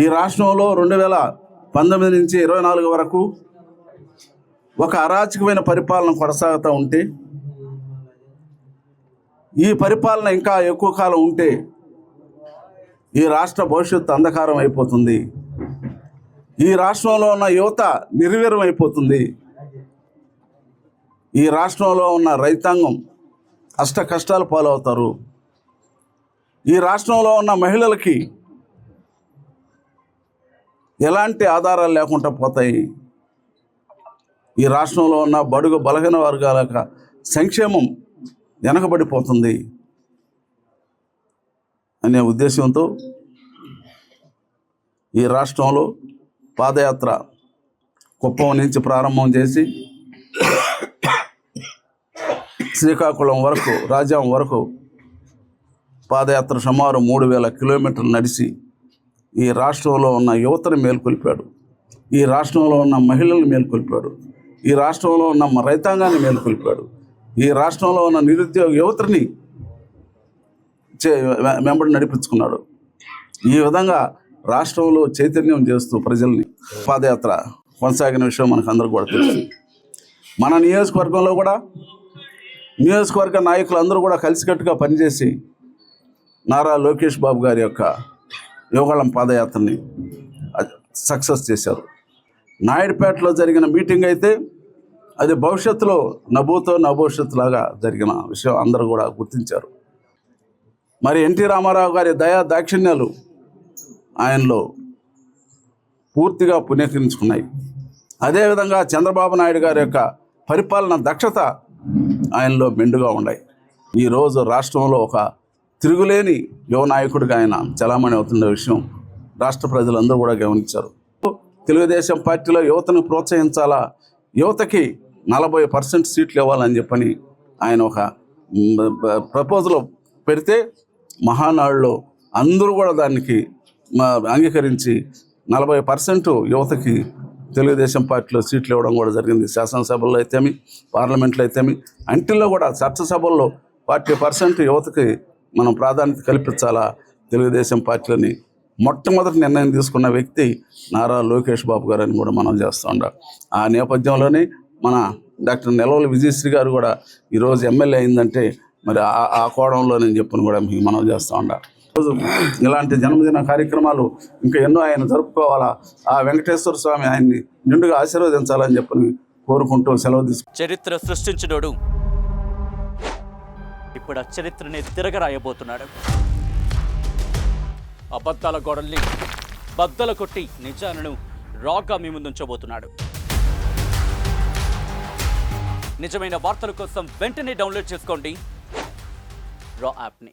ఈ రాష్ట్రంలో 2019 నుంచి 24 వరకు ఒక అరాచకమైన పరిపాలన కొనసాగుతూ ఉంటే, ఈ పరిపాలన ఇంకా ఎక్కువ కాలం ఉంటే ఈ రాష్ట్ర భవిష్యత్తు అంధకారం అయిపోతుంది. ఈ రాష్ట్రంలో ఉన్న యువత నిర్వీర్యం అయిపోతుంది. ఈ రాష్ట్రంలో ఉన్న రైతాంగం అష్ట కష్టాలు పాలవుతారు. ఈ రాష్ట్రంలో ఉన్న మహిళలకి ఎలాంటి ఆధారాలు లేకుండా పోతాయి. ఈ రాష్ట్రంలో ఉన్న బడుగు బలహీన వర్గాల సంక్షేమం వెనకబడిపోతుంది అనే ఉద్దేశంతో ఈ రాష్ట్రంలో పాదయాత్ర కుప్పం నుంచి ప్రారంభం చేసి శ్రీకాకుళం వరకు, రాజ్యం వరకు పాదయాత్ర సుమారు 3000 కిలోమీటర్లు నడిచి ఈ రాష్ట్రంలో ఉన్న యువతను మేల్కొల్పాడు. ఈ రాష్ట్రంలో ఉన్న మహిళలను మేల్కొల్పాడు. ఈ రాష్ట్రంలో ఉన్న రైతాంగాన్ని మేల్కొల్పాడు. ఈ రాష్ట్రంలో ఉన్న నిరుద్యోగ యువతని వెంబడి నడిపించుకున్నాడు. ఈ విధంగా రాష్ట్రంలో చైతన్యం చేస్తూ ప్రజల్ని పాదయాత్ర కొనసాగిన విషయం మనకు అందరూ కూడా తెలుసు. మన నియోజకవర్గంలో కూడా నియోజకవర్గ నాయకులందరూ కూడా కలిసికట్టుగా పనిచేసి నారా లోకేష్ బాబు గారి యొక్క యువగళం పాదయాత్రని సక్సెస్ చేశారు. నాయుడుపేటలో జరిగిన మీటింగ్ అయితే అది భవిష్యత్తులో నభవిష్యత్తు లాగా జరిగిన విషయం అందరూ కూడా గుర్తించారు. మరి ఎన్టీ రామారావు గారి దయా దాక్షిణ్యాలు ఆయనలో పూర్తిగా పునీకరించుకున్నాయి. అదేవిధంగా చంద్రబాబు నాయుడు గారి యొక్క పరిపాలన దక్షత ఆయనలో మెండుగా ఉన్నాయి. ఈరోజు రాష్ట్రంలో ఒక తిరుగులేని యువ నాయకుడిగా ఆయన చలామణి అవుతున్న విషయం రాష్ట్ర ప్రజలందరూ కూడా గమనించారు. తెలుగుదేశం పార్టీలో యువతను ప్రోత్సహించాలా, యువతకి 40% సీట్లు ఇవ్వాలని చెప్పని ఆయన ఒక ప్రపోజల్ పెడితే మహానాడులో అందరూ కూడా దానికి అంగీకరించి 40% యువతకి తెలుగుదేశం పార్టీలో సీట్లు ఇవ్వడం కూడా జరిగింది. శాసనసభల్లో అయితేమి, పార్లమెంట్లో అయితేమి, అంటిల్లో కూడా చట్టసభల్లో 40% యువతకి మనం ప్రాధాన్యత కల్పించాలా తెలుగుదేశం పార్టీలని మొట్టమొదటి నిర్ణయం తీసుకున్న వ్యక్తి నారా లోకేష్ బాబు గారు అని కూడా మనం చేస్తూ ఉంటాం. ఆ నేపథ్యంలోనే మన డాక్టర్ నెలవల్లి విజయశ్రీ గారు కూడా ఈరోజు ఎమ్మెల్యే అయిందంటే మరి ఆ కోణంలో నేను చెప్పని కూడా మీకు మనం చేస్తూ ఉంటాం. ఈరోజు ఇలాంటి జన్మదిన కార్యక్రమాలు ఇంకా ఎన్నో ఆయన జరుపుకోవాలా, ఆ వెంకటేశ్వర స్వామి ఆయన్ని నిండుగా ఆశీర్వదించాలని చెప్పని కోరుకుంటూ సెలవు చరిత్ర సృష్టించినోడు ఇప్పుడు ఆ చరిత్రని తిరగరాయబోతున్నాడు. అబద్ధాల గోడల్ని బద్దలు కొట్టి నిజాలను రాగా మీ ముందుంచబోతున్నాడు. నిజమైన వార్తల కోసం వెంటనే డౌన్లోడ్ చేసుకోండి రా యాప్ని.